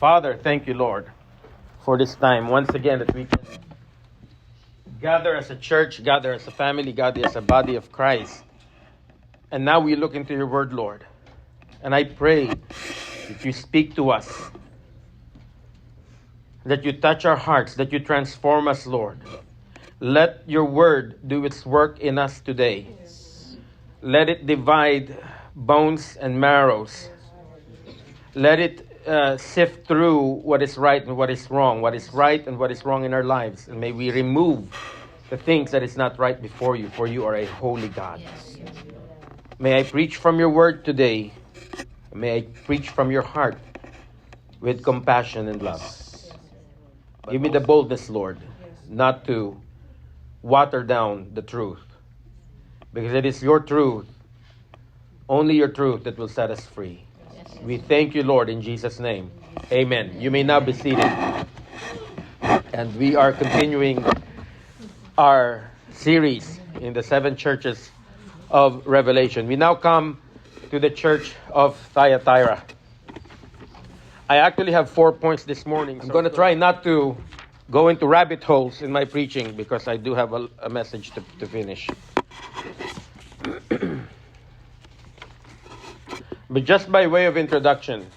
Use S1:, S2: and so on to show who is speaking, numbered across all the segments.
S1: Father, thank you, Lord, for this time once again that we can gather as a church, gather as a family, gather as a body of Christ. And now we look into your word, Lord. And I pray that you speak to us, that you touch our hearts, that you transform us, Lord. Let your word do its work in us today. Let it divide bones and marrows. Let it sift through what is right and what is wrong, what is right and what is wrong in our lives. And may we remove the things that is not right before you, for you are a holy God. May I preach from your word today. May I preach from your heart with compassion and love. Give me the boldness, Lord, not to water down the truth. Because it is your truth, only your truth, that will set us free. We thank you, Lord, in Jesus' name. Amen. You may now be seated. And we are continuing our series in the 7 churches of Revelation. We now come to the church of Thyatira. I actually have 4 points this morning. I'm going to try not to go into rabbit holes in my preaching because I do have a message to finish. But just by way of introduction,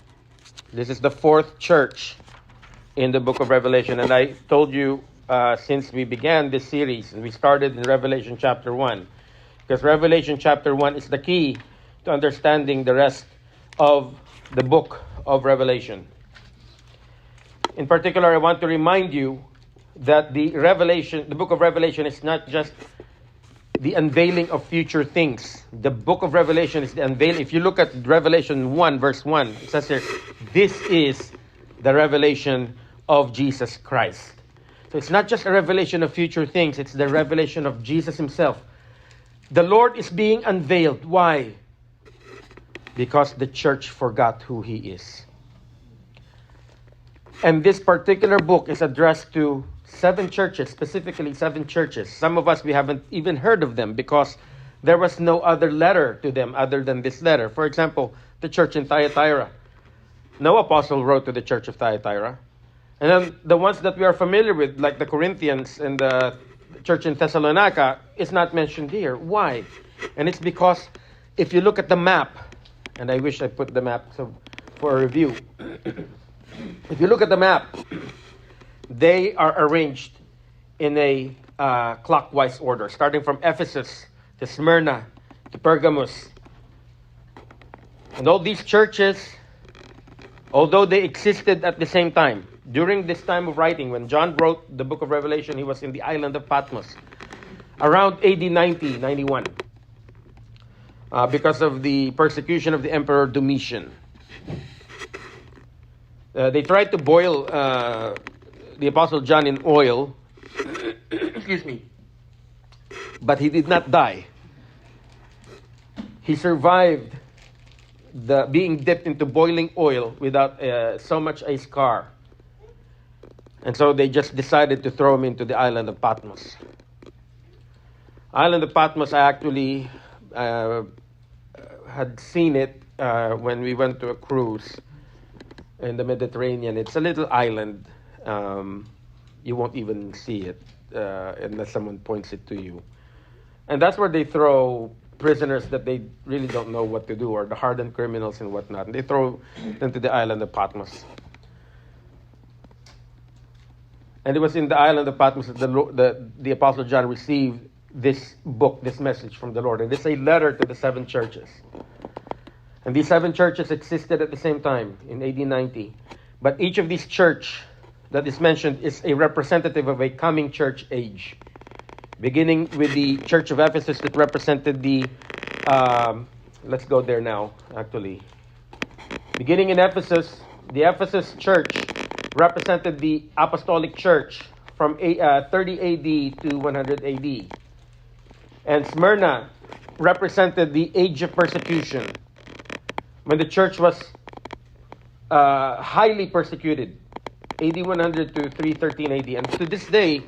S1: this is the 4th church in the book of Revelation. And I told you since we began this series, and we started in Revelation chapter 1, because Revelation chapter 1 is the key to understanding the rest of the book of Revelation. In particular, I want to remind you that the book of Revelation is not just the unveiling of future things. The book of Revelation is the unveiling. If you look at Revelation 1, verse 1, it says here, this is the revelation of Jesus Christ. So it's not just a revelation of future things, it's the revelation of Jesus himself. The Lord is being unveiled. Why? Because the church forgot who he is. And this particular book is addressed to 7 churches, specifically 7 churches. Some of us, we haven't even heard of them because there was no other letter to them other than this letter. For example, the church in Thyatira. No apostle wrote to the church of Thyatira. And then the ones that we are familiar with, like the Corinthians and the church in Thessalonica, is not mentioned here. Why? And it's because if you look at the map, and I wish I put the map for a review. If you look at the map, they are arranged in a clockwise order, starting from Ephesus to Smyrna to Pergamos. And all these churches, although they existed at the same time, during this time of writing, when John wrote the book of Revelation, he was in the island of Patmos, around AD 91, because of the persecution of the Emperor Domitian. They tried to boil the Apostle John in oil, excuse me, but he did not die. He survived the being dipped into boiling oil without so much a scar. And so they just decided to throw him into the island of Patmos. Island of Patmos, I actually had seen it when we went to a cruise in the Mediterranean. It's a little island. You won't even see it unless someone points it to you. And that's where they throw prisoners that they really don't know what to do, or the hardened criminals and whatnot. And they throw them to the island of Patmos. And it was in the island of Patmos that the Apostle John received this book, this message from the Lord. And it's a letter to the 7 churches. And these 7 churches existed at the same time in AD 90. But each of these church that is mentioned is a representative of a coming church age. Beginning with the church of Ephesus that represented the, let's go there now, actually. Beginning in Ephesus, the Ephesus church represented the apostolic church from 30 AD to 100 AD. And Smyrna represented the age of persecution, when the church was highly persecuted, AD 100 to 313 AD. And to this day,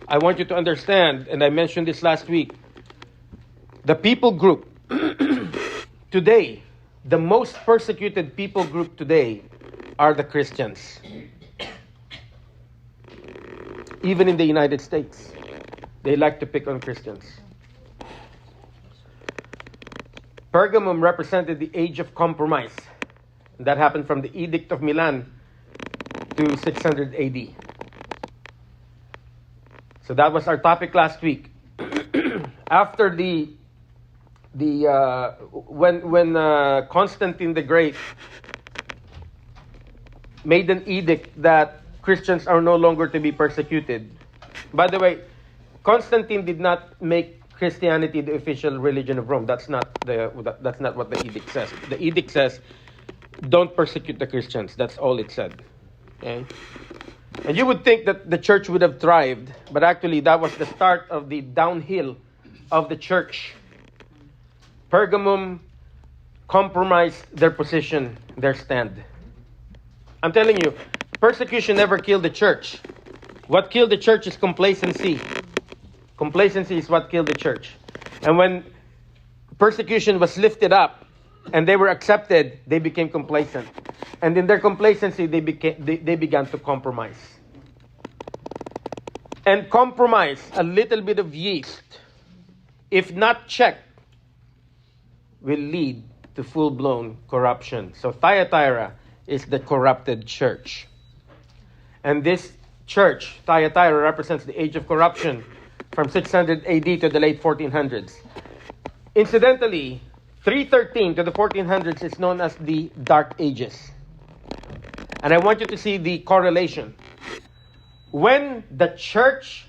S1: I want you to understand, and I mentioned this last week, the people group today, the most persecuted people group today are the Christians. Even in the United States, they like to pick on Christians. Pergamum represented the age of compromise. That happened from the Edict of Milan to 600 AD. So that was our topic last week. After when Constantine the Great made an edict that Christians are no longer to be persecuted. By the way, Constantine did not make Christianity the official religion of Rome. That's not what the edict says. The edict says, don't persecute the Christians. That's all it said. Okay? And you would think that the church would have thrived, but actually that was the start of the downhill of the church. Pergamum compromised their position, their stand. I'm telling you, persecution never killed the church. What killed the church is complacency. Complacency is what killed the church. And when persecution was lifted up and they were accepted, they became complacent. And in their complacency, they began to compromise. And compromise, a little bit of yeast, if not checked, will lead to full-blown corruption. So Thyatira is the corrupted church. And this church, Thyatira, represents the age of corruption from 600 AD to the late 1400s. Incidentally, 313 to the 1400s is known as the Dark Ages. And I want you to see the correlation. When the church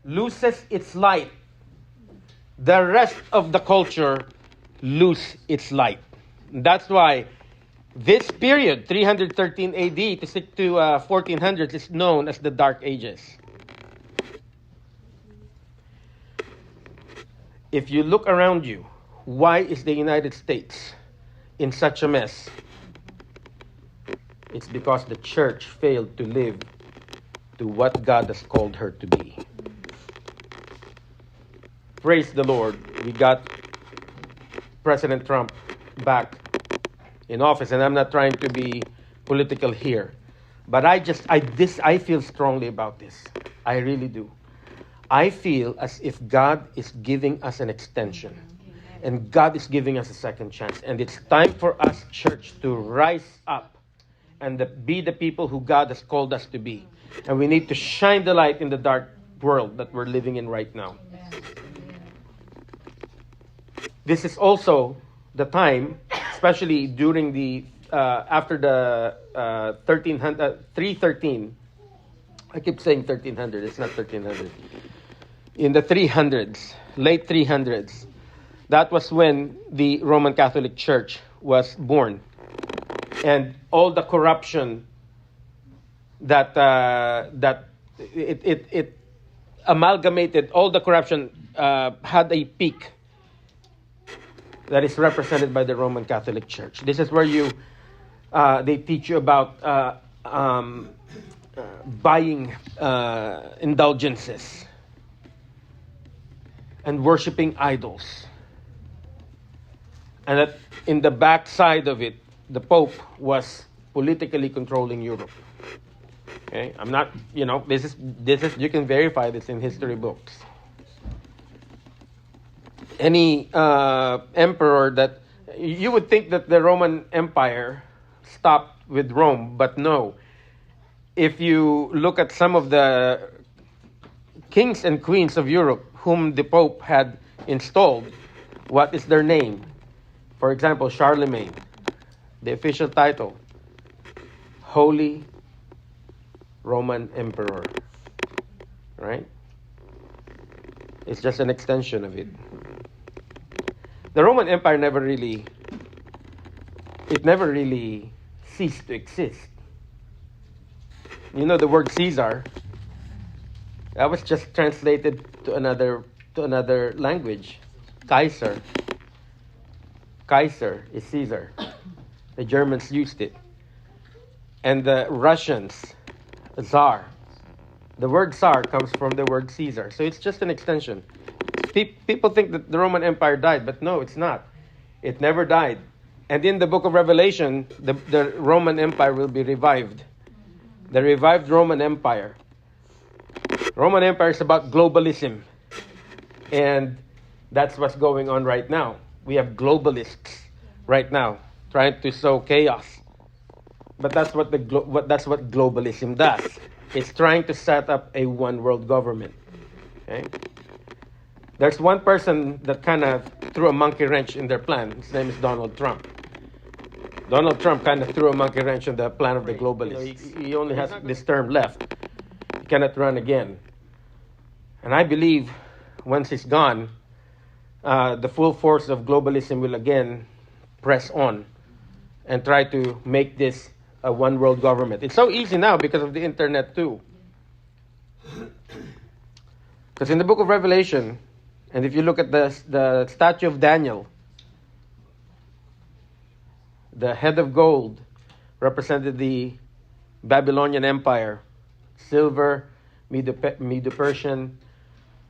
S1: loses its light, the rest of the culture lose its light. That's why this period, 313 AD to 1400s, is known as the Dark Ages. If you look around you, why is the United States in such a mess? It's because the church failed to live to what God has called her to be. Praise the Lord. We got President Trump back in office, and I'm not trying to be political here, but I feel strongly about this. I really do. I feel as if God is giving us an extension, and God is giving us a second chance, and it's time for us, church, to rise up and be the people who God has called us to be. And we need to shine the light in the dark world that we're living in right now. This is also the time, especially during the after the 313. I keep saying 1300. It's not 1300. In the 300s, late 300s, that was when the Roman Catholic Church was born, and all the corruption that it amalgamated, all the corruption had a peak that is represented by the Roman Catholic Church. This is where they teach you about buying indulgences and worshiping idols. And that in the backside of it, the Pope was politically controlling Europe. Okay, I'm not, this is you can verify this in history books. Any emperor that you would think that the Roman Empire stopped with Rome, but no. If you look at some of the kings and queens of Europe whom the Pope had installed, what is their name? For example, Charlemagne, the official title, Holy Roman Emperor, right? It's just an extension of it. The Roman Empire never really ceased to exist. You know the word Caesar, that was just translated to another language. Kaiser. Kaiser is Caesar. The Germans used it. And the Russians, Tsar. The word Tsar comes from the word Caesar. So it's just an extension. People think that the Roman Empire died, but no, it's not. It never died. And in the book of Revelation, the Roman Empire will be revived. The revived Roman Empire. Roman Empire is about globalism. And that's what's going on right now. We have globalists right now trying to sow chaos. But that's what globalism does. It's trying to set up a one world government. Okay? There's one person that kind of threw a monkey wrench in their plan. His name is Donald Trump. Donald Trump kind of threw a monkey wrench in the plan of the globalists. He only has this term left. He cannot run again. And I believe once he's gone, the full force of globalism will again press on and try to make this a one world government. It's so easy now because of the internet too. Because in the book of Revelation, and if you look at the statue of Daniel, the head of gold represented the Babylonian Empire, silver, Medo-Persian,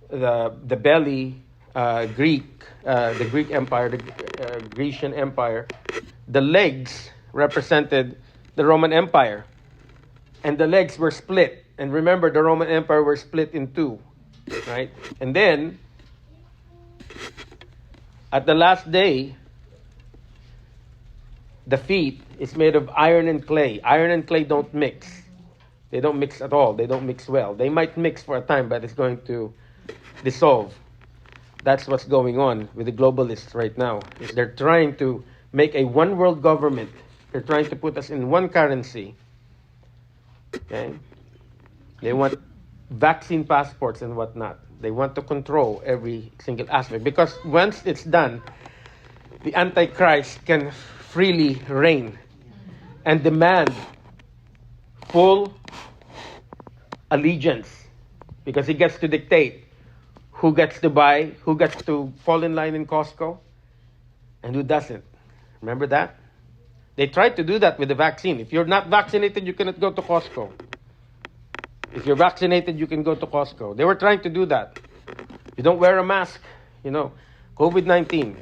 S1: the belly, Greek, the Greek Empire, the Grecian Empire. The legs represented the Roman Empire, and the legs were split. And remember, the Roman Empire were split in two, right? And then, at the last day, the feet is made of iron and clay. Iron and clay don't mix. They don't mix at all. They don't mix well. They might mix for a time, but it's going to dissolve. That's what's going on with the globalists right now. Is they're trying to make a one world government. They're trying to put us in one currency. Okay? They want vaccine passports and whatnot. They want to control every single aspect. Because once it's done, the Antichrist can freely reign and demand full allegiance, because he gets to dictate who gets to buy, who gets to fall in line in Costco, and who doesn't. Remember that? They tried to do that with the vaccine. If you're not vaccinated, you cannot go to Costco. If you're vaccinated, you can go to Costco. They were trying to do that. You don't wear a mask, COVID-19.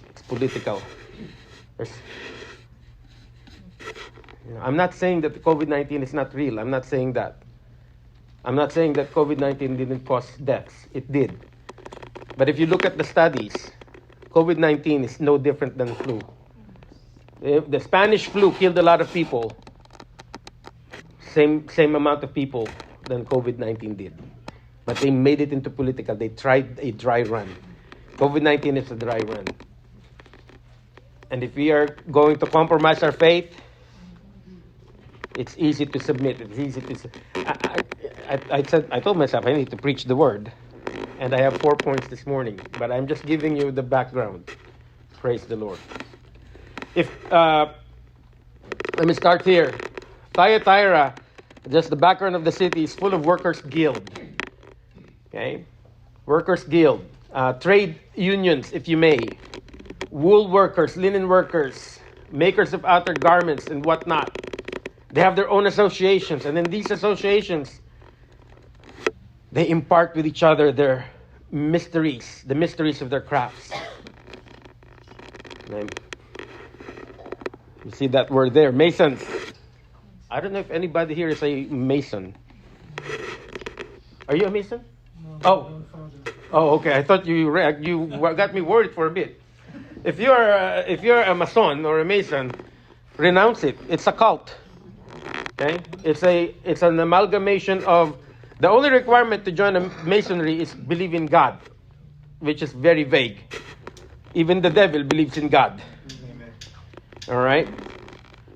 S1: It's political. I'm not saying that the COVID-19 is not real. I'm not saying that. I'm not saying that COVID-19 didn't cause deaths. It did. But if you look at the studies, COVID-19 is no different than flu. The Spanish flu killed a lot of people. Same amount of people than COVID-19 did. But they made it into political. They tried a dry run. COVID-19 is a dry run. And if we are going to compromise our faith, it's easy to submit. It's easy to. I told myself I need to preach the word, and I have 4 points this morning. But I'm just giving you the background. Praise the Lord. Let me start here. Thyatira, just the background of the city, is full of workers' guild. Okay, workers' guild, trade unions, if you may, wool workers, linen workers, makers of outer garments, and whatnot. They have their own associations, and in these associations, they impart with each other their mysteries, the mysteries of their crafts. You see that word there, masons. I don't know if anybody here is a mason. Are you a mason? No. Oh, okay. I thought you got me worried for a bit. If you're a mason or a mason, renounce it. It's a cult. Okay? It's an amalgamation of, the only requirement to join a masonry is believe in God, which is very vague. Even the devil believes in God. Amen. All right?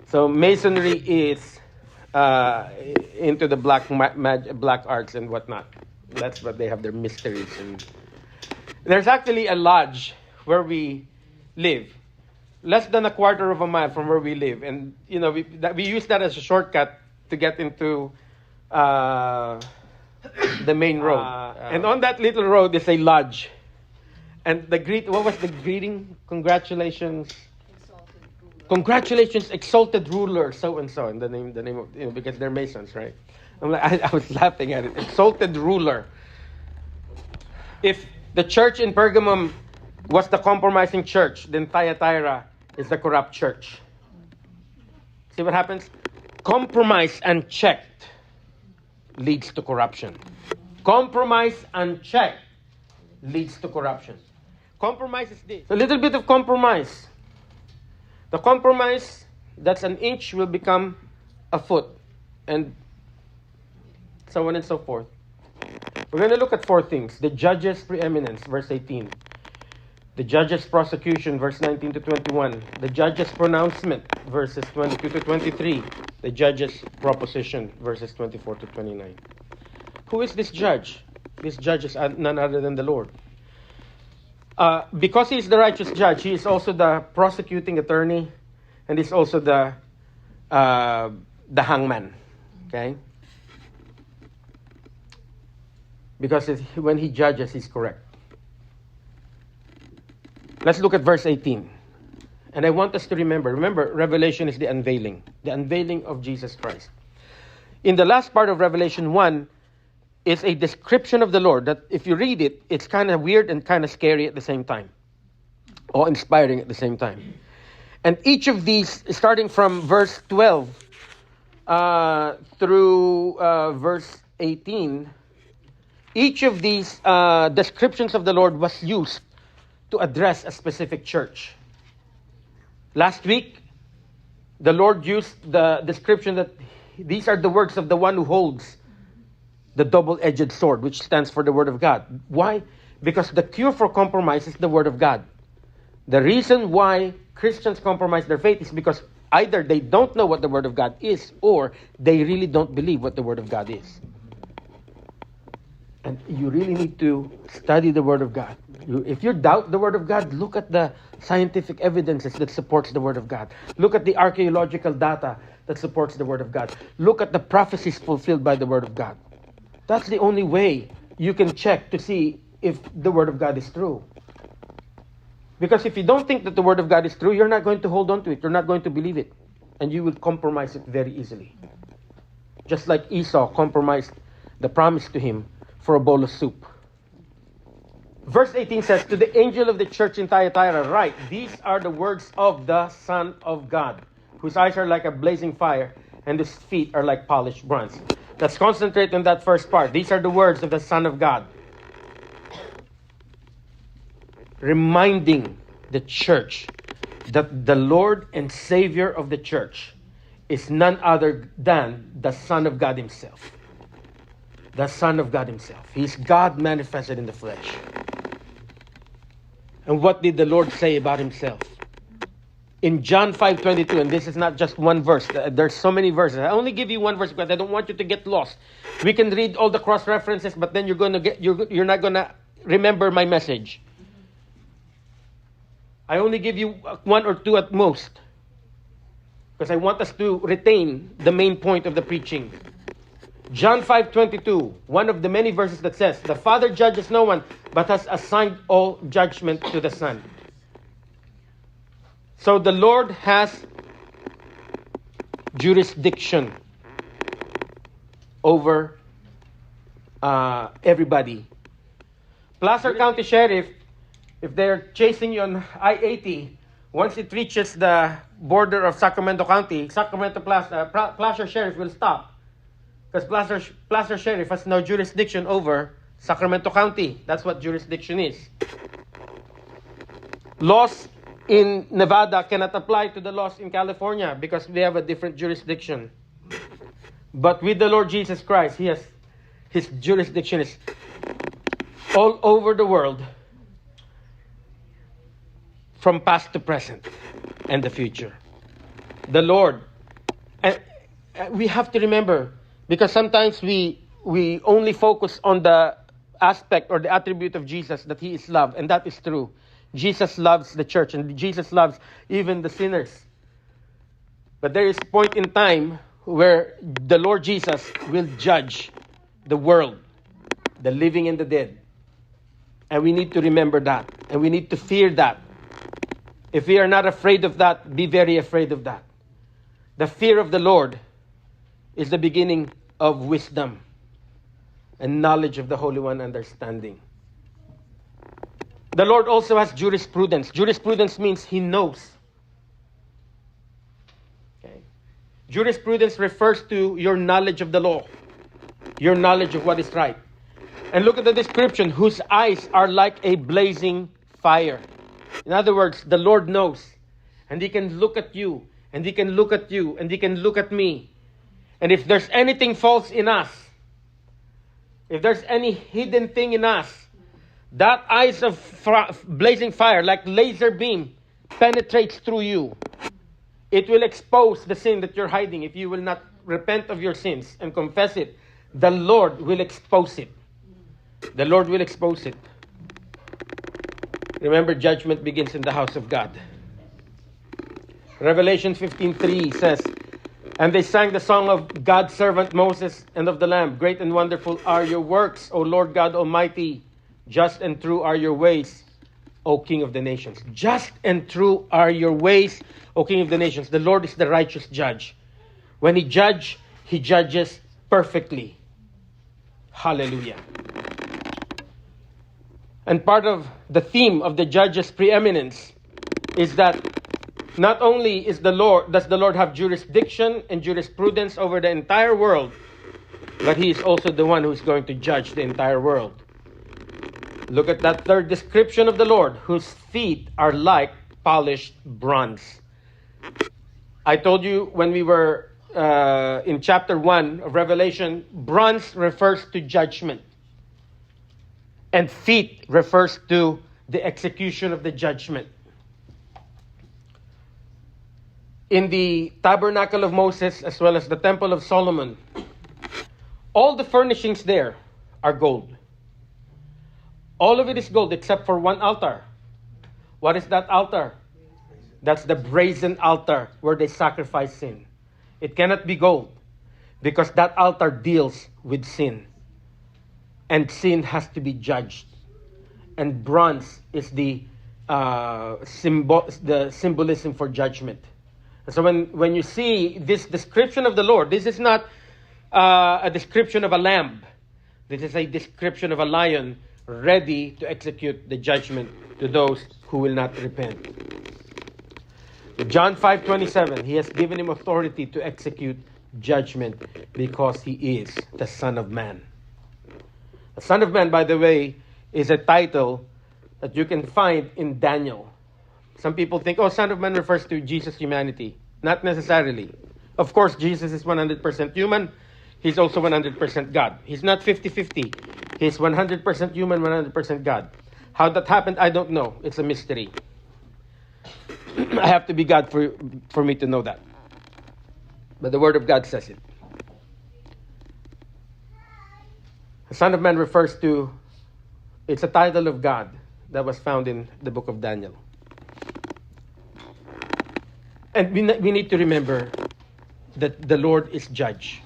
S1: So masonry is into the black arts and whatnot. That's what they have, their mysteries. And there's actually a lodge where we live, less than a quarter of a mile from where we live, and we use that as a shortcut to get into the main road. And on that little road is a lodge, and what was the greeting? Congratulations, exalted ruler, so and so, and the name of, because they're Masons, right? I'm like, I was laughing at it. Exalted ruler. If the church in Pergamum was the compromising church, then Thyatira is the corrupt church. See what happens? Compromise unchecked leads to corruption. Compromise unchecked leads to corruption. Compromise is this. A little bit of compromise. The compromise that's an inch will become a foot. And so on and so forth. We're going to look at four things. The judge's preeminence, verse 18. The judge's prosecution, verse 19 to 21. The judge's pronouncement, verses 22 to 23. The judge's proposition, verses 24 to 29. Who is this judge? This judge is none other than the Lord. Because he is the righteous judge, he is also the prosecuting attorney, and he's also the hangman. Okay? Because when he judges, he's correct. Let's look at verse 18. And I want us to remember, Revelation is the unveiling of Jesus Christ. In the last part of Revelation 1, is a description of the Lord that if you read it, it's kind of weird and kind of scary at the same time. Or inspiring at the same time. And each of these, starting from verse 12 through verse 18, each of these descriptions of the Lord was used to address a specific church. Last week, the Lord used the description that these are the works of the one who holds the double-edged sword, which stands for the Word of God. Why? Because the cure for compromise is the Word of God. The reason why Christians compromise their faith is because either they don't know what the Word of God is, or they really don't believe what the Word of God is. And you really need to study the Word of God. If you doubt the Word of God, look at the scientific evidences that supports the Word of God. Look at the archaeological data that supports the Word of God. Look at the prophecies fulfilled by the Word of God. That's the only way you can check to see if the Word of God is true. Because if you don't think that the Word of God is true, you're not going to hold on to it. You're not going to believe it. And you will compromise it very easily. Just like Esau compromised the promise to him for a bowl of soup. Verse 18 says, to the angel of the church in Thyatira, write, these are the words of the Son of God, whose eyes are like a blazing fire, and whose feet are like polished bronze. Let's concentrate on that first part. These are the words of the Son of God. Reminding the church that the Lord and Savior of the church is none other than the Son of God himself. The Son of God himself. He's God manifested in the flesh. And what did the Lord say about himself? In John 5:22, and this is not just one verse. There's so many verses. I only give you one verse because I don't want you to get lost. We can read all the cross references, but then you're not gonna remember my message. I only give you one or two at most, because I want us to retain the main point of the preaching. John 5:22, one of the many verses that says, the Father judges no one, but has assigned all judgment to the Son. So the Lord has jurisdiction over everybody. Placer County Sheriff, if they're chasing you on I-80, once it reaches the border of Sacramento County, Placer Sheriff will stop. Because Placer Sheriff has no jurisdiction over Sacramento County. That's what jurisdiction is. Laws in Nevada cannot apply to the laws in California because we have a different jurisdiction. But with the Lord Jesus Christ, his jurisdiction is all over the world, from past to present and the future. The Lord. And we have to remember, because sometimes we only focus on the aspect or the attribute of Jesus, that he is love, and that is true. Jesus loves the church, and Jesus loves even the sinners. But there is a point in time where the Lord Jesus will judge the world, the living and the dead. And we need to remember that, and we need to fear that. If we are not afraid of that, be very afraid of that. The fear of the Lord is the beginning of wisdom and knowledge of the Holy One, understanding. The Lord also has jurisprudence. Jurisprudence means He knows. Okay. Jurisprudence refers to your knowledge of the law, your knowledge of what is right. And look at the description, whose eyes are like a blazing fire. In other words, the Lord knows. And He can look at you, and He can look at you, and He can look at me. And if there's anything false in us, if there's any hidden thing in us, that eyes of blazing fire, like laser beam, penetrates through you. It will expose the sin that you're hiding. If you will not repent of your sins and confess it, the Lord will expose it. The Lord will expose it. Remember, judgment begins in the house of God. Revelation 15:3 says, and they sang the song of God's servant Moses and of the Lamb. Great and wonderful are your works, O Lord God Almighty. Just and true are your ways, O King of the nations. Just and true are your ways, O King of the nations. The Lord is the righteous judge. When He judges perfectly. Hallelujah. And part of the theme of the judge's preeminence is that not only does the Lord have jurisdiction and jurisprudence over the entire world, but He is also the one who is going to judge the entire world. Look at that third description of the Lord, whose feet are like polished bronze. I told you when we were in chapter 1 of Revelation, bronze refers to judgment. And feet refers to the execution of the judgment. In the tabernacle of Moses, as well as the temple of Solomon, all the furnishings there are gold. All of it is gold except for one altar. What is that altar? That's the brazen altar where they sacrifice sin. It cannot be gold because that altar deals with sin. And sin has to be judged. And bronze is the symbolism for judgment. So when you see this description of the Lord, this is not a description of a lamb. This is a description of a lion ready to execute the judgment to those who will not repent. John 5:27, He has given Him authority to execute judgment because He is the Son of Man. The Son of Man, by the way, is a title that you can find in Daniel. Some people think, Son of Man refers to Jesus' humanity. Not necessarily. Of course, Jesus is 100% human. He's also 100% God. He's not 50-50. He's 100% human, 100% God. How that happened, I don't know. It's a mystery. I have to be God for me to know that. But the Word of God says it. The Son of Man refers to, it's a title of God that was found in the book of Daniel. And we need to remember that the Lord is judge.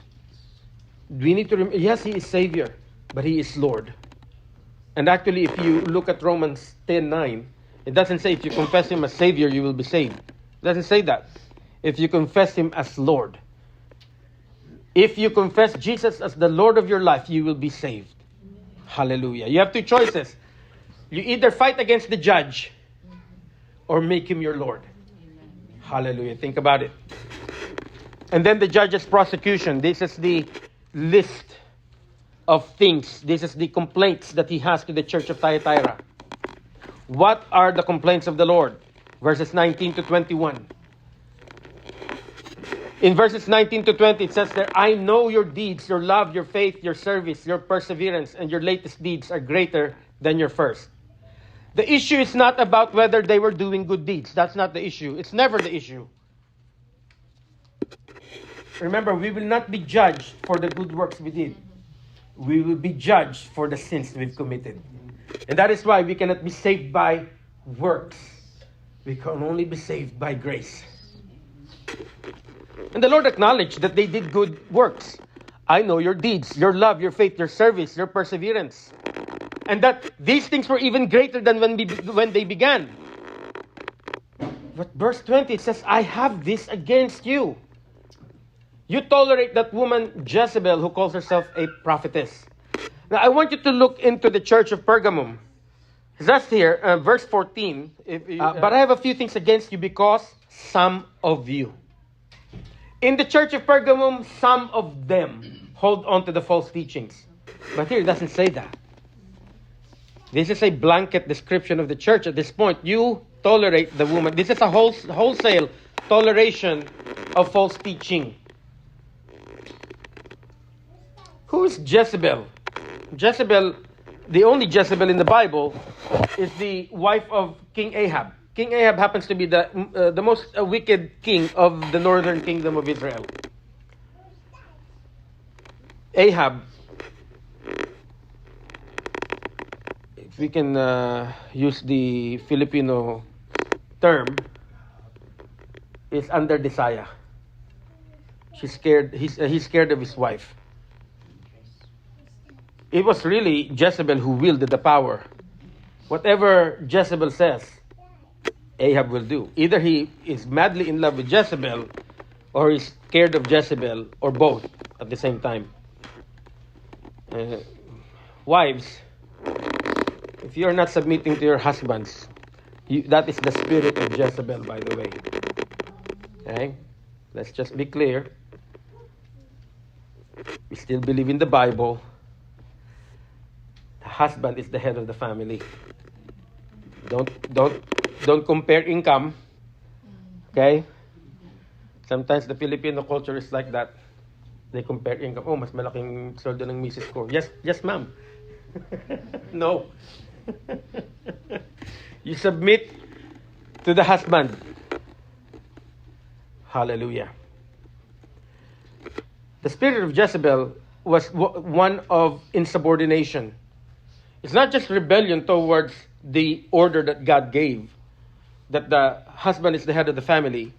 S1: We need to remember, yes, He is Savior, but He is Lord. And actually, if you look at Romans 10:9, it doesn't say if you confess Him as Savior, you will be saved. It doesn't say that. If you confess Him as Lord. If you confess Jesus as the Lord of your life, you will be saved. Hallelujah. You have two choices. You either fight against the judge or make Him your Lord. Hallelujah. Think about it. And then the judge's prosecution. This is the list of things. This is the complaints that he has to the church of Thyatira. What are the complaints of the Lord? Verses 19 to 21. In verses 19 to 20, it says there, I know your deeds, your love, your faith, your service, your perseverance, and your latest deeds are greater than your first. The issue is not about whether they were doing good deeds. That's not the issue. It's never the issue. Remember, we will not be judged for the good works we did. We will be judged for the sins we've committed. And that is why we cannot be saved by works. We can only be saved by grace. And the Lord acknowledged that they did good works. I know your deeds, your love, your faith, your service, your perseverance. And that these things were even greater than when they began. But verse 20, it says, I have this against you. You tolerate that woman Jezebel who calls herself a prophetess. Now I want you to look into the church of Pergamum. It says here, verse 14, but I have a few things against you because some of you. In the church of Pergamum, some of them hold on to the false teachings. But here it doesn't say that. This is a blanket description of the church at this point. You tolerate the woman. This is a wholesale toleration of false teaching. Who is Jezebel? Jezebel, the only Jezebel in the Bible, is the wife of King Ahab. King Ahab happens to be the most wicked king of the northern kingdom of Israel. Ahab, if we can use the Filipino term, is under desire. She's scared. He's scared of his wife. It was really Jezebel who wielded the power. Whatever Jezebel says, Ahab will do. Either he is madly in love with Jezebel, or he's scared of Jezebel, or both at the same time. Wives, if you're not submitting to your husbands, that is the spirit of Jezebel, by the way. Okay? Let's just be clear. We still believe in the Bible. The husband is the head of the family. Don't compare income. Okay? Sometimes the Filipino culture is like that. They compare income. Oh, mas malaking sweldo ng misis ko. Yes, ma'am. No. You submit to the husband. Hallelujah. The spirit of Jezebel was one of insubordination. It's not just rebellion towards the order that God gave, that the husband is the head of the family,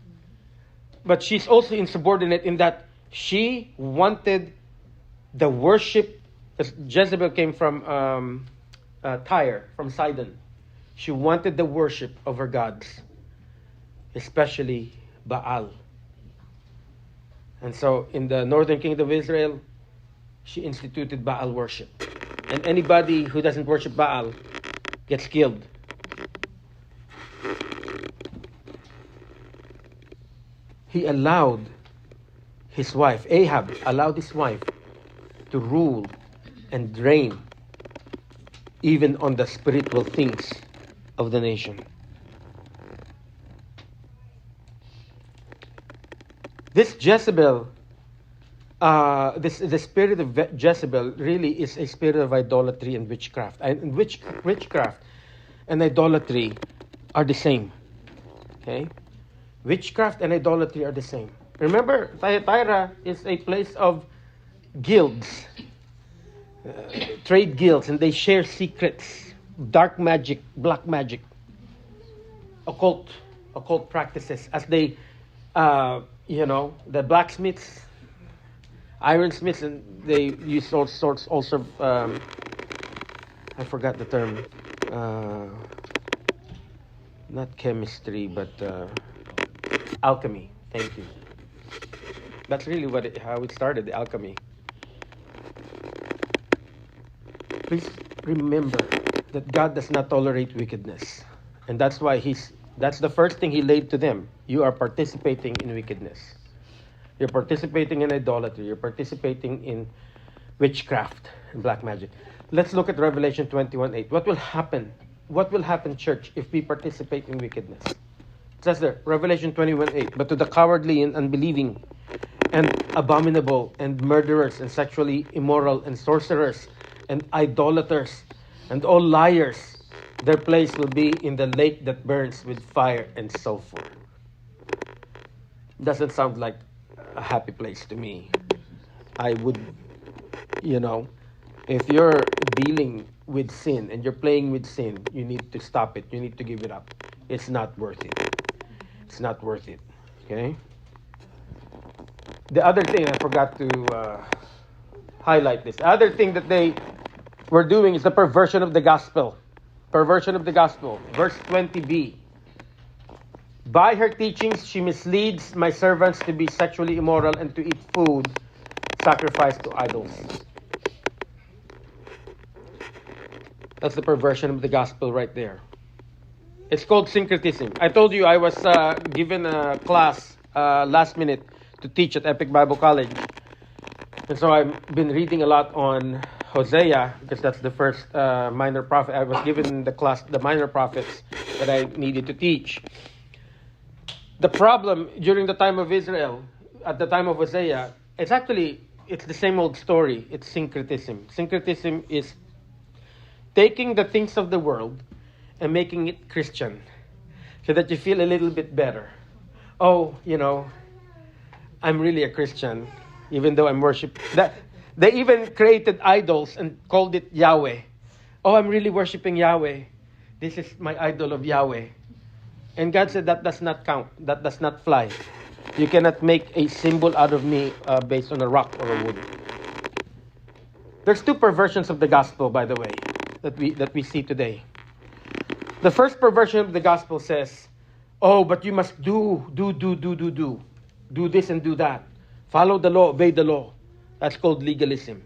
S1: but she's also insubordinate in that she wanted the worship. Jezebel came from Tyre, from Sidon. She wanted the worship of her gods, especially Baal. And so in the northern kingdom of Israel, she instituted Baal worship. And anybody who doesn't worship Baal gets killed. He allowed his wife, Ahab allowed his wife to rule and reign even on the spiritual things of the nation. This Jezebel, the spirit of Jezebel really is a spirit of idolatry and witchcraft. And witchcraft and idolatry are the same. Okay? Witchcraft and idolatry are the same. Remember, Thyatira is a place of guilds, trade guilds, and they share secrets, dark magic, black magic, occult practices, as they, the blacksmiths, ironsmiths, and they use all sorts, also, I forgot the term, not chemistry, but alchemy. Thank you. That's really how it started, the alchemy. Please remember that God does not tolerate wickedness. And that's why that's the first thing he laid to them. You are participating in wickedness. You're participating in idolatry. You're participating in witchcraft and black magic. Let's look at Revelation 21:8. What will happen? What will happen, church, if we participate in wickedness? It says there, Revelation 21:8. But to the cowardly and unbelieving and abominable and murderers and sexually immoral and sorcerers and idolaters and all liars, their place will be in the lake that burns with fire and sulfur. Doesn't sound like a happy place to me. I would, if you're dealing with sin and you're playing with sin, you need to stop it. You need to give it up. It's not worth it. It's not worth it. Okay? The other thing, I forgot to highlight this. The other thing that they were doing is the perversion of the gospel. Perversion of the gospel. Verse 20b. By her teachings, she misleads my servants to be sexually immoral and to eat food sacrificed to idols. That's the perversion of the gospel right there. It's called syncretism. I told you I was given a class last minute to teach at Epic Bible College. And so I've been reading a lot on Hosea, because that's the first minor prophet. I was given the class, the minor prophets that I needed to teach. The problem during the time of Israel, at the time of Hosea, it's the same old story. It's syncretism. Syncretism is taking the things of the world and making it Christian so that you feel a little bit better. Oh, I'm really a Christian, even though I'm worshiping. They even created idols and called it Yahweh. Oh, I'm really worshiping Yahweh. This is my idol of Yahweh. And God said that does not count. That does not fly. You cannot make a symbol out of me based on a rock or a wood. There's two perversions of the gospel, by the way, that we see today. The first perversion of the gospel says, oh, but you must do this and do that. Follow the law, obey the law. That's called legalism.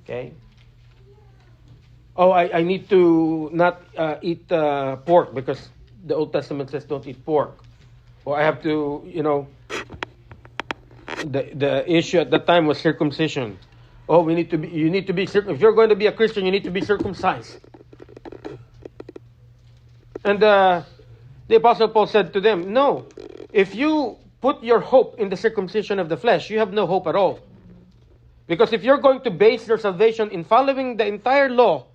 S1: Okay? Oh, I need to not eat pork because the Old Testament says don't eat pork. Or I have to, the issue at that time was circumcision. Oh, you need to be if you're going to be a Christian, you need to be circumcised. And the Apostle Paul said to them, no, if you put your hope in the circumcision of the flesh, you have no hope at all. Because if you're going to base your salvation in following the entire law,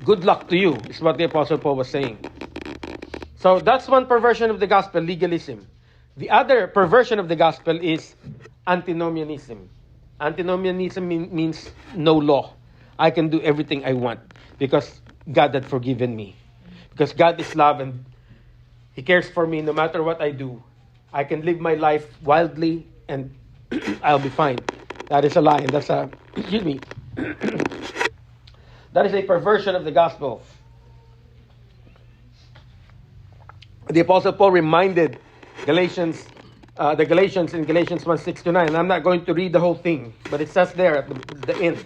S1: good luck to you, is what the Apostle Paul was saying. So that's one perversion of the gospel, legalism. The other perversion of the gospel is antinomianism. Antinomianism means no law. I can do everything I want because God had forgiven me. Because God is love and He cares for me no matter what I do. I can live my life wildly and I'll be fine. That is a lie. And that's a, excuse me. That is a perversion of the gospel. The Apostle Paul reminded the Galatians in Galatians 1:6-9. And I'm not going to read the whole thing, but it says there at the end.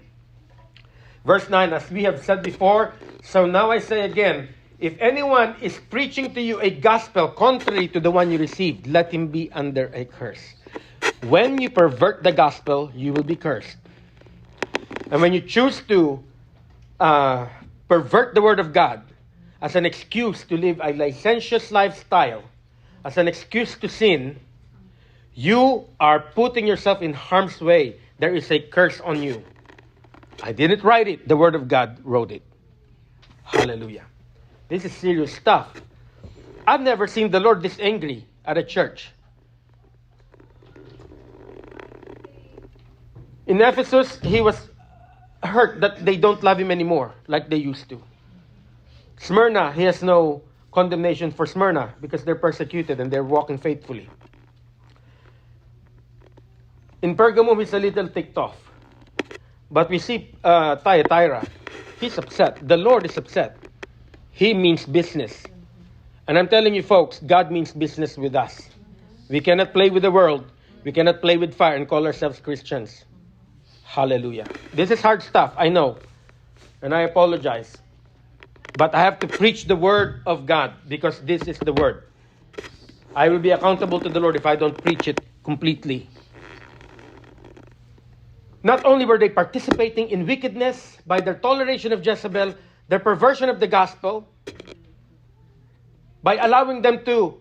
S1: Verse 9, as we have said before, so now I say again, if anyone is preaching to you a gospel contrary to the one you received, let him be under a curse. When you pervert the gospel, you will be cursed. And when you choose to pervert the word of God as an excuse to live a licentious lifestyle, as an excuse to sin, you are putting yourself in harm's way. There is a curse on you. I didn't write it. The word of God wrote it. Hallelujah. This is serious stuff. I've never seen the Lord this angry at a church. In Ephesus, He was hurt that they don't love Him anymore like they used to. Smyrna, He has no condemnation for Smyrna because they're persecuted and they're walking faithfully. In Pergamum, He's a little ticked off. But we see Thyatira. He's upset. The Lord is upset. He means business. And I'm telling you folks, God means business with us. We cannot play with the world. We cannot play with fire and call ourselves Christians. Hallelujah. This is hard stuff, I know. And I apologize. But I have to preach the word of God because this is the word. I will be accountable to the Lord if I don't preach it completely. Not only were they participating in wickedness by their toleration of Jezebel, their perversion of the gospel, by allowing them to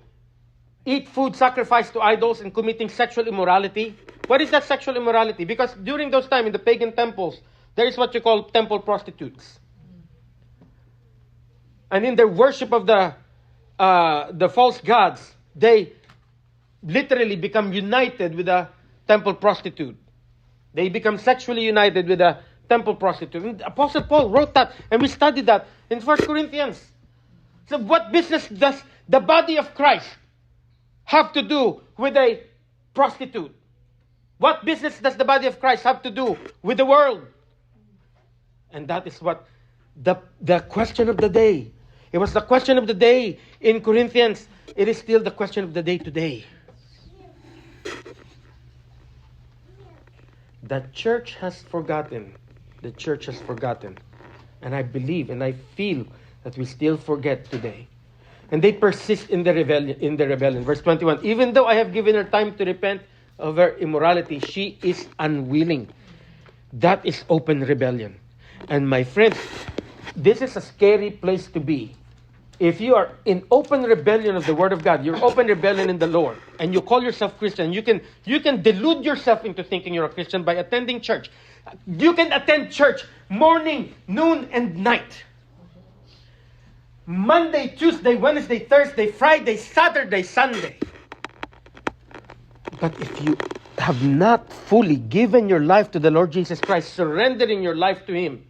S1: eat food sacrificed to idols and committing sexual immorality. What is that sexual immorality? Because during those times in the pagan temples, there is what you call temple prostitutes. And in their worship of the false gods, they literally become united with a temple prostitute. They become sexually united with a temple prostitute. And Apostle Paul wrote that, and we studied that in 1 Corinthians. So what business does the body of Christ have to do with a prostitute? What business does the body of Christ have to do with the world? And that is what the question of the day. It was the question of the day in Corinthians. It is still the question of the day today. The church has forgotten the church has forgotten. And I believe and I feel that we still forget today. And they persist in the rebellion. Verse 21, even though I have given her time to repent of her immorality, she is unwilling. That is open rebellion. And my friends, this is a scary place to be. If you are in open rebellion of the Word of God, you're open rebellion in the Lord, and you call yourself Christian, you can delude yourself into thinking you're a Christian by attending church. You can attend church morning, noon, and night. Monday, Tuesday, Wednesday, Thursday, Friday, Saturday, Sunday. But if you have not fully given your life to the Lord Jesus Christ, surrendering your life to Him,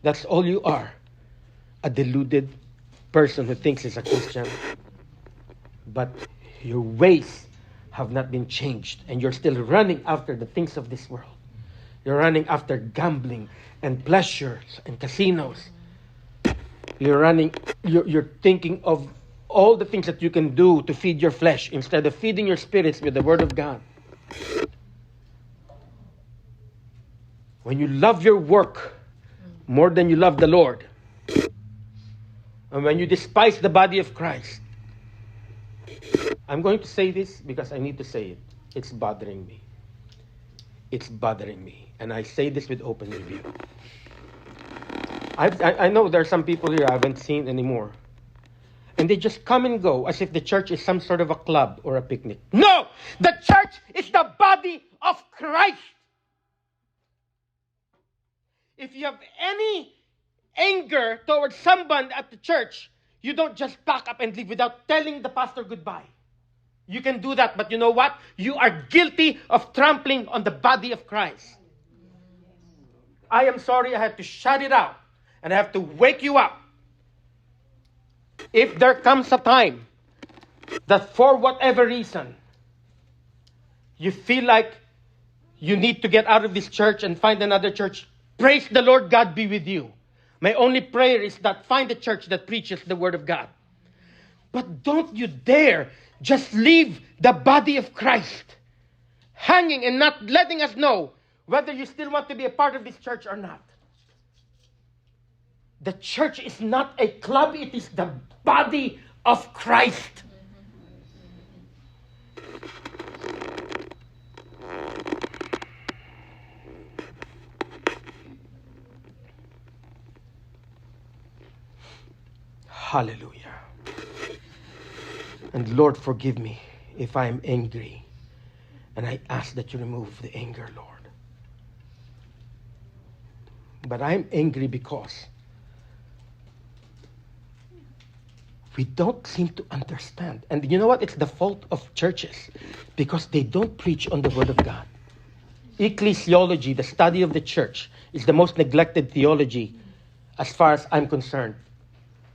S1: that's all you are. A deluded person who thinks he's a Christian. But your ways have not been changed, and you're still running after the things of this world. You're running after gambling and pleasures and casinos. You're thinking of all the things that you can do to feed your flesh instead of feeding your spirits with the Word of God. When you love your work more than you love the Lord, and when you despise the body of Christ, I'm going to say this because I need to say it. It's bothering me. It's bothering me. And I say this with open review. I know there are some people here I haven't seen anymore. And they just come and go as if the church is some sort of a club or a picnic. No! The church is the body of Christ. If you have any anger towards someone at the church, you don't just pack up and leave without telling the pastor goodbye. You can do that, but you know what? You are guilty of trampling on the body of Christ. I am sorry, I have to shut it out. And I have to wake you up. If there comes a time that for whatever reason, you feel like you need to get out of this church and find another church, praise the Lord, God be with you. My only prayer is that find a church that preaches the Word of God. But don't you dare just leave the body of Christ hanging and not letting us know whether you still want to be a part of this church or not. The church is not a club, it is the body of Christ. Hallelujah. And Lord, forgive me if I am angry. And I ask that you remove the anger, Lord. But I'm angry because we don't seem to understand. And you know what? It's the fault of churches because they don't preach on the Word of God. Ecclesiology, the study of the church, is the most neglected theology as far as I'm concerned.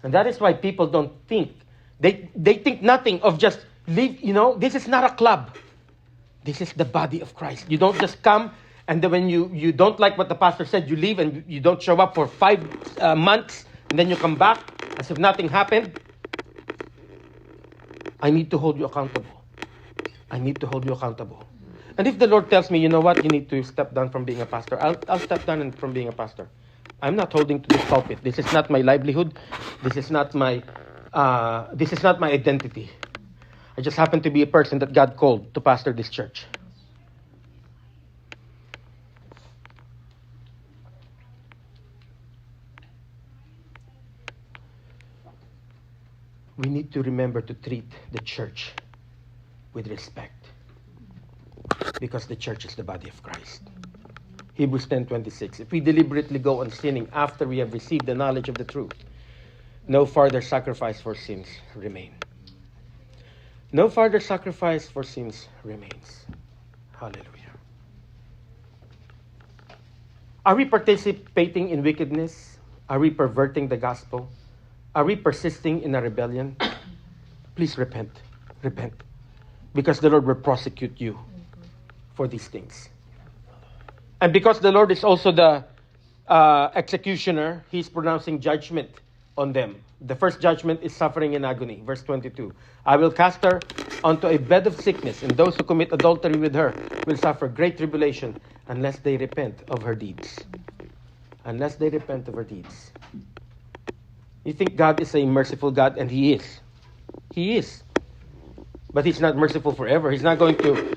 S1: And that is why people don't think. They think nothing of just leave, this is not a club. This is the body of Christ. You don't just come and then when you don't like what the pastor said, you leave and you don't show up for 5 months and then you come back as if nothing happened. I need to hold you accountable. I need to hold you accountable. And if the Lord tells me, you know what, you need to step down from being a pastor, I'll step down from being a pastor. I'm not holding to this pulpit. This is not my livelihood. This is not my identity. I just happen to be a person that God called to pastor this church. We need to remember to treat the church with respect because the church is the body of Christ. Hebrews 10:26. If we deliberately go on sinning after we have received the knowledge of the truth, no further sacrifice for sins remain. No further sacrifice for sins remains. Hallelujah. Are we participating in wickedness? Are we perverting the gospel? Are we persisting in a rebellion? Please repent. Repent. Because the Lord will prosecute you for these things. And because the Lord is also the executioner, He's pronouncing judgment on them. The first judgment is suffering and agony. Verse 22. I will cast her onto a bed of sickness, and those who commit adultery with her will suffer great tribulation. unless they repent of her deeds. Unless they repent of her deeds. You think God is a merciful God, and He is. He is. But He's not merciful forever. He's not going to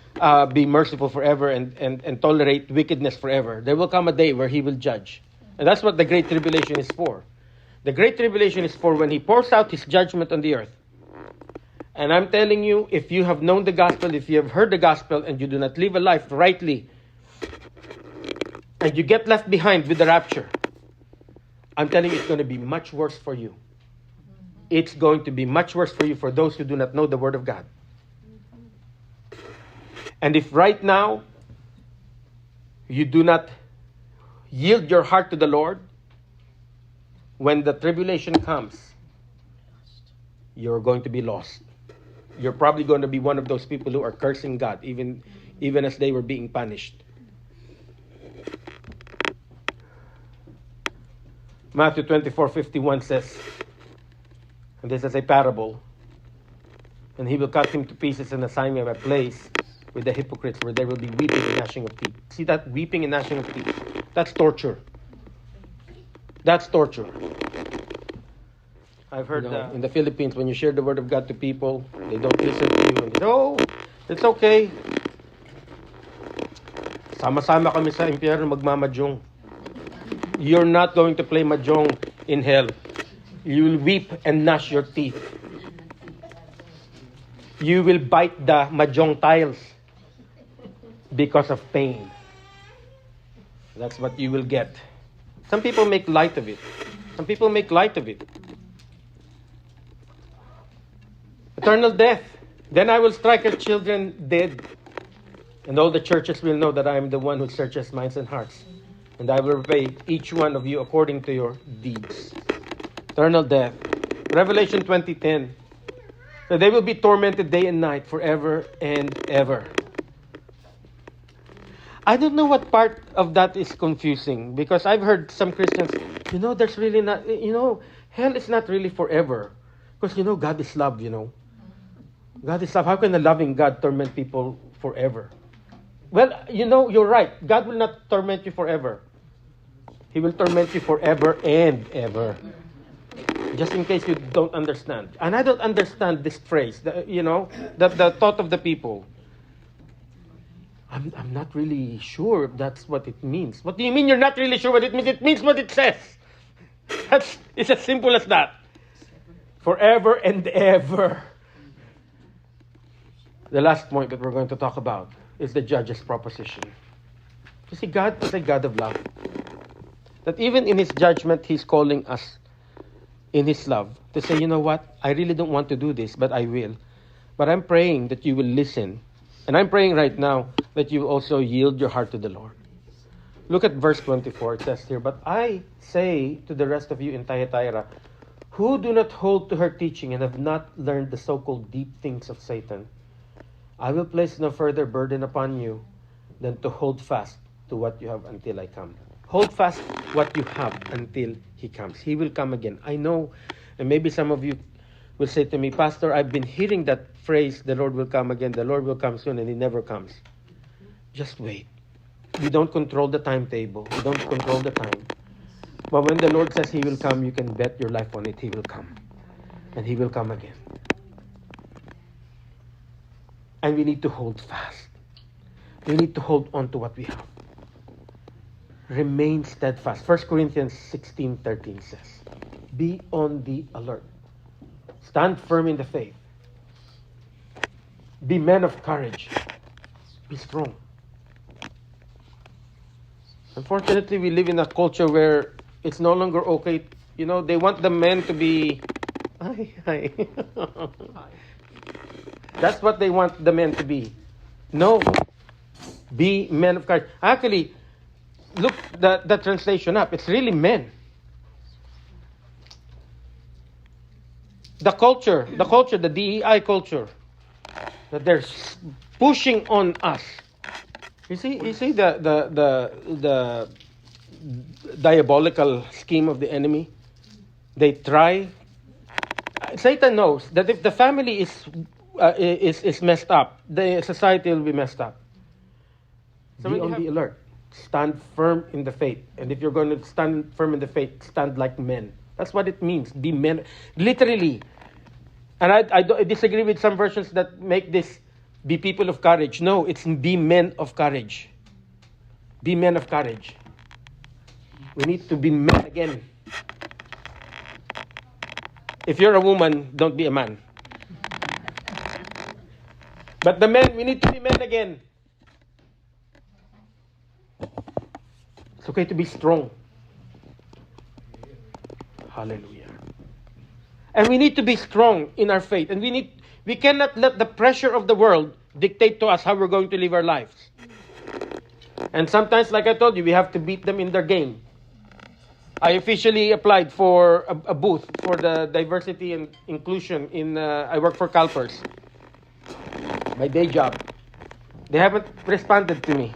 S1: be merciful forever and tolerate wickedness forever. There will come a day where He will judge. And that's what the Great Tribulation is for. The Great Tribulation is for when He pours out His judgment on the earth. And I'm telling you, if you have known the gospel, if you have heard the gospel, and you do not live a life rightly, and you get left behind with the rapture, I'm telling you, it's going to be much worse for you. It's going to be much worse for you for those who do not know the Word of God. And if right now you do not yield your heart to the Lord, when the tribulation comes, you're going to be lost. You're probably going to be one of those people who are cursing God, even as they were being punished. Matthew 24:51 says, and this is a parable, and He will cut him to pieces and assign him a place with the hypocrites, where there will be weeping and gnashing of teeth. See that? Weeping and gnashing of teeth. That's torture. That's torture. I've heard in the Philippines, when you share the Word of God to people, they don't listen to you. And they say, oh, it's okay. Sama-sama kami sa impyerno magmamadyong. You're not going to play mahjong in hell. You will weep and gnash your teeth. You will bite the mahjong tiles because of pain. That's what you will get. Some people make light of it. Some people make light of it. Eternal death. Then I will strike your children dead. And all the churches will know that I am the one who searches minds and hearts. And I will repay each one of you according to your deeds. Eternal death. Revelation 20:10. So they will be tormented day and night forever and ever. I don't know what part of that is confusing, because I've heard some Christians, there's really not, hell is not really forever. Because, God is love, God is love. How can a loving God torment people forever? Well, you're right. God will not torment you forever. He will torment you forever and ever. Just in case you don't understand. And I don't understand this phrase, the thought of the people. I'm not really sure if that's what it means. What do you mean you're not really sure what it means? It means what it says. It's as simple as that. Forever and ever. The last point that we're going to talk about is the judge's proposition. You see, God is a God of love. That even in His judgment, He's calling us in His love to say, you know what? I really don't want to do this, but I will. But I'm praying that you will listen. And I'm praying right now that you also yield your heart to the Lord. Look at verse 24. It says here, but I say to the rest of you in Thyatira, who do not hold to her teaching and have not learned the so-called deep things of Satan, I will place no further burden upon you than to hold fast to what you have until I come. Hold fast what you have until He comes. He will come again. I know, and maybe some of you will say to me, Pastor, I've been hearing that phrase, the Lord will come again, the Lord will come soon, and He never comes. Just wait. We don't control the timetable. We don't control the time. But when the Lord says He will come, you can bet your life on it. He will come. And He will come again. And we need to hold fast. We need to hold on to what we have. Remain steadfast. 1 Corinthians 16:13 says, be on the alert. Stand firm in the faith. Be men of courage. Be strong. Unfortunately, we live in a culture where it's no longer okay. They want the men to be... Hi. That's what they want the men to be. No. Be men of courage. Actually, look the translation up. It's really men. The culture, the DEI culture, that they're pushing on us. You see the diabolical scheme of the enemy. They try. Satan knows that if the family is messed up, the society will be messed up. So be on the alert. Stand firm in the faith. And if you're going to stand firm in the faith, stand like men. That's what it means. Be men. Literally. And I disagree with some versions that make this be people of courage. No, it's be men of courage. Be men of courage. We need to be men again. If you're a woman, don't be a man. But the men, we need to be men again. It's okay to be strong. Hallelujah. And we need to be strong in our faith. And we cannot let the pressure of the world dictate to us how we're going to live our lives. And sometimes, like I told you, we have to beat them in their game. I officially applied for a booth for the diversity and inclusion in, I work for CalPERS. My day job. They haven't responded to me.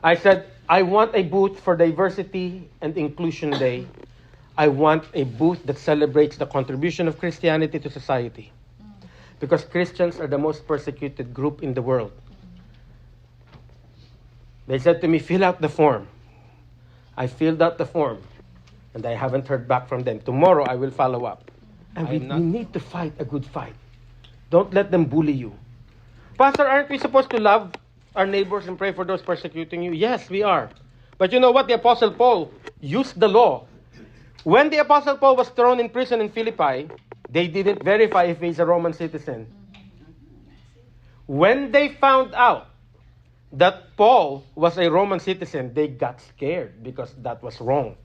S1: I said, I want a booth for Diversity and Inclusion Day. I want a booth that celebrates the contribution of Christianity to society. Because Christians are the most persecuted group in the world. They said to me, fill out the form. I filled out the form. And I haven't heard back from them. Tomorrow I will follow up. And we need to fight a good fight. Don't let them bully you. Pastor, aren't we supposed to love our neighbors and pray for those persecuting you? Yes, we are. But you know what? The Apostle Paul used the law. When the Apostle Paul was thrown in prison in Philippi, they didn't verify if he's a Roman citizen. When they found out that Paul was a Roman citizen, they got scared because that was wrong.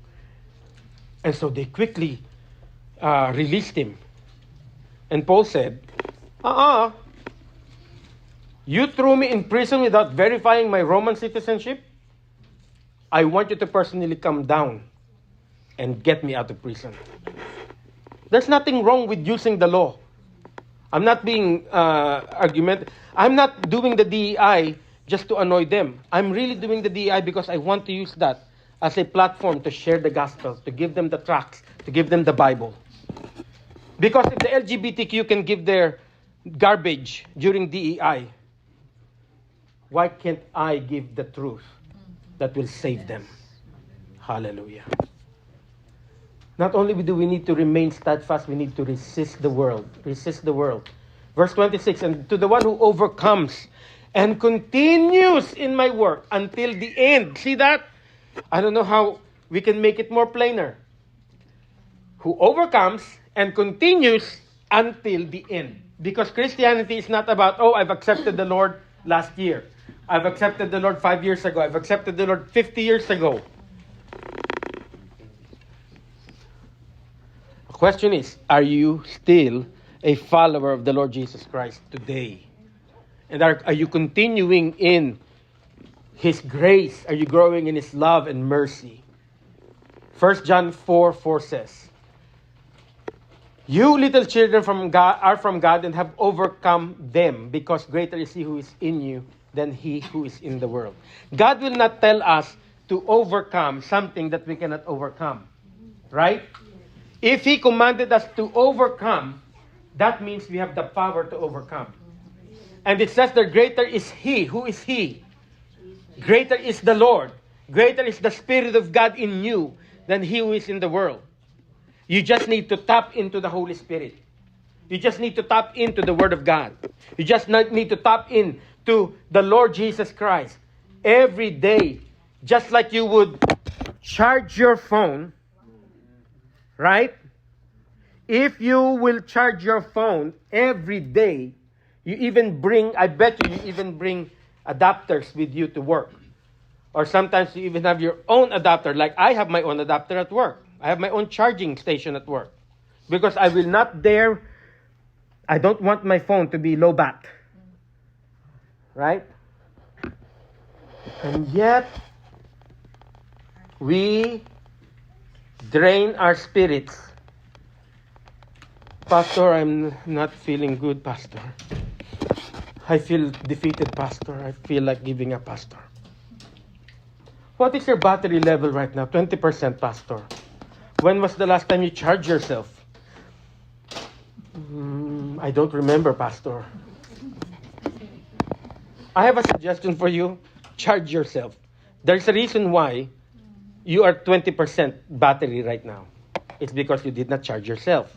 S1: And so they quickly released him. And Paul said, you threw me in prison without verifying my Roman citizenship? I want you to personally come down and get me out of prison. There's nothing wrong with using the law. I'm not being argumentative. I'm not doing the DEI just to annoy them. I'm really doing the DEI because I want to use that as a platform to share the gospel, to give them the tracts, to give them the Bible. Because if the LGBTQ can give their garbage during DEI, why can't I give the truth that will save them? Hallelujah. Not only do we need to remain steadfast, we need to resist the world. Resist the world. Verse 26, and to the one who overcomes and continues in my work until the end. See that? I don't know how we can make it more plainer. Who overcomes and continues until the end. Because Christianity is not about, I've accepted the Lord last year. I've accepted the Lord 5 years ago. I've accepted the Lord 50 years ago. The question is, are you still a follower of the Lord Jesus Christ today? And are you continuing in His grace? Are you growing in His love and mercy? 1 John 4:4 says, you little children from God are from God and have overcome them, because greater is He who is in you than he who is in the world. God will not tell us to overcome something that we cannot overcome. Right? If He commanded us to overcome, that means we have the power to overcome. And it says that greater is He. Who is He? Greater is the Lord. Greater is the Spirit of God in you than he who is in the world. You just need to tap into the Holy Spirit. You just need to tap into the Word of God. You just need to tap into the Lord Jesus Christ every day. Just like you would charge your phone, right? If you will charge your phone every day, I bet you even bring adapters with you to work. Or sometimes you even have your own adapter. Like I have my own adapter at work. I have my own charging station at work. Because I don't want my phone to be low bat. Right? And yet, we drain our spirits. Pastor, I'm not feeling good, Pastor. I feel defeated, Pastor. I feel like giving up, Pastor. What is your battery level right now? 20%, Pastor. When was the last time you charged yourself? I don't remember, Pastor. I have a suggestion for you. charge yourself. There's a reason why you are 20% battery right now. It's because you did not charge yourself.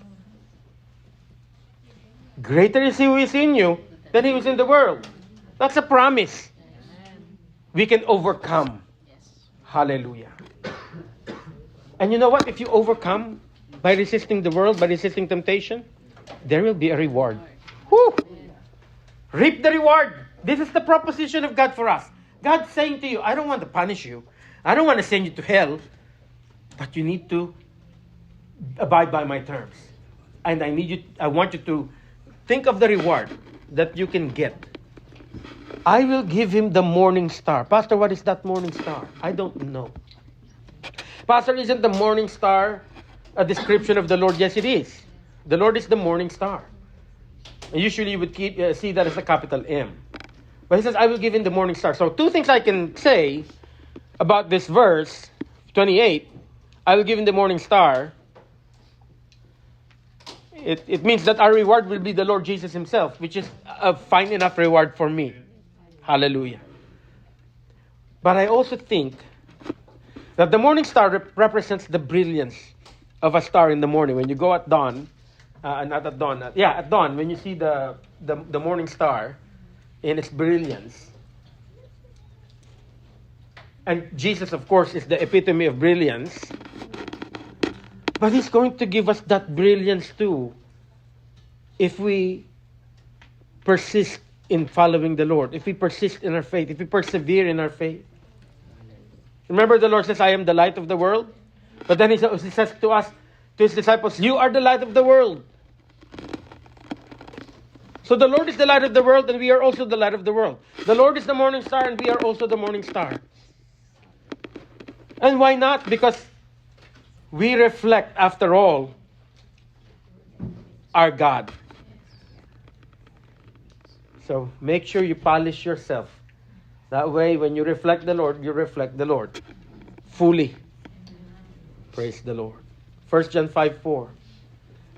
S1: Greater is He who is in you than he who is in the world. That's a promise. We can overcome. Hallelujah. And you know what? If you overcome by resisting the world, by resisting temptation, there will be a reward. Whew! Reap the reward. This is the proposition of God for us. God's saying to you, I don't want to punish you. I don't want to send you to hell. But you need to abide by my terms. And I want you to think of the reward that you can get. I will give him the morning star. Pastor, what is that morning star? I don't know. Pastor, isn't the morning star a description of the Lord? Yes, it is. The Lord is the morning star. And usually you would see that as a capital M. But he says, I will give him the morning star. So 2 things I can say about this verse, 28. I will give him the morning star. It means that our reward will be the Lord Jesus himself, which is a fine enough reward for me. Hallelujah. But I also think that the morning star represents the brilliance of a star in the morning. When you go at dawn, not at dawn, at dawn, when you see the morning star in its brilliance. And Jesus, of course, is the epitome of brilliance. But he's going to give us that brilliance too if we persist in following the Lord, if we persist in our faith, if we persevere in our faith. Remember, the Lord says, I am the light of the world. But then he says to us, to his disciples, you are the light of the world. So the Lord is the light of the world, and we are also the light of the world. The Lord is the morning star, and we are also the morning star. And why not? Because we reflect, after all, our God. So make sure you polish yourself. That way, when you reflect the Lord, you reflect the Lord fully. Praise the Lord. 1 John 5:4.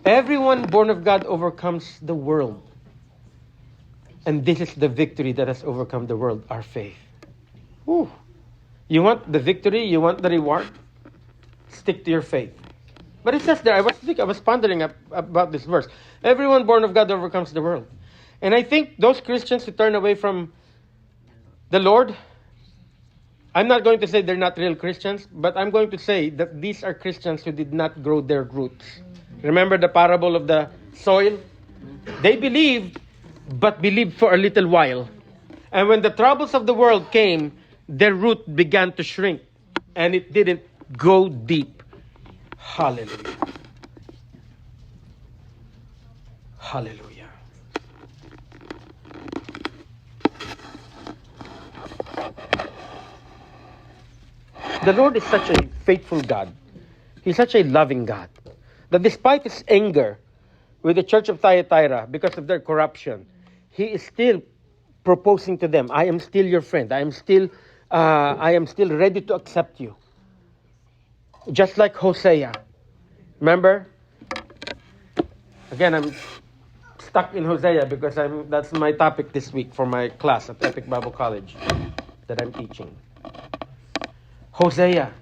S1: Everyone born of God overcomes the world. And this is the victory that has overcome the world, our faith. Whew. You want the victory? You want the reward? Stick to your faith. But it says there, I was pondering about this verse. Everyone born of God overcomes the world. And I think those Christians who turn away from the Lord, I'm not going to say they're not real Christians, but I'm going to say that these are Christians who did not grow their roots. Remember the parable of the soil? They believed, but believed for a little while. And when the troubles of the world came, their root began to shrink. And it didn't go deep. Hallelujah. Hallelujah. The Lord is such a faithful God. He's such a loving God. That despite his anger with the church of Thyatira because of their corruption, he is still proposing to them, I am still your friend. I am still ready to accept you. Just like Hosea. Remember? Again, I'm stuck in Hosea because that's my topic this week for my class at Epic Bible College that I'm teaching. Hosea.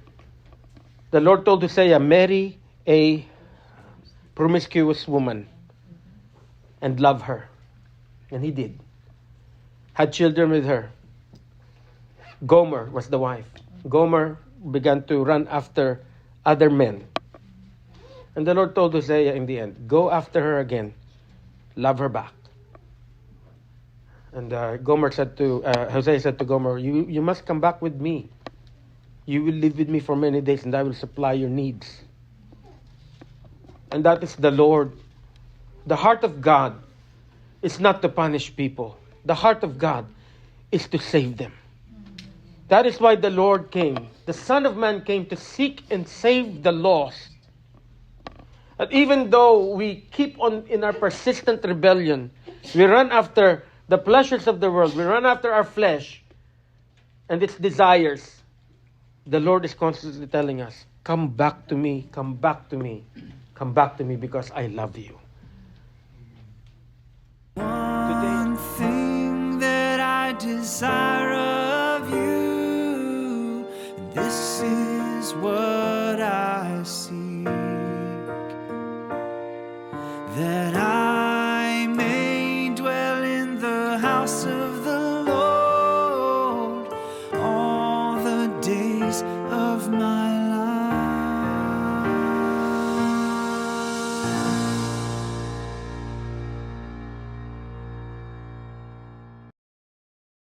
S1: The Lord told Hosea, marry a promiscuous woman and love her. And he did. Had children with her. Gomer was the wife. Gomer began to run after other men. And the Lord told Hosea in the end, go after her again. Love her back. And Hosea said to Gomer, you must come back with me. You will live with me for many days and I will supply your needs. And that is the Lord. The heart of God is not to punish people. The heart of God is to save them. That is why the Lord came. The Son of Man came to seek and save the lost. And even though we keep on in our persistent rebellion, we run after the pleasures of the world, we run after our flesh and its desires, the Lord is constantly telling us, come back to me, come back to me, come back to me because I love you.
S2: One thing that I desire of you, what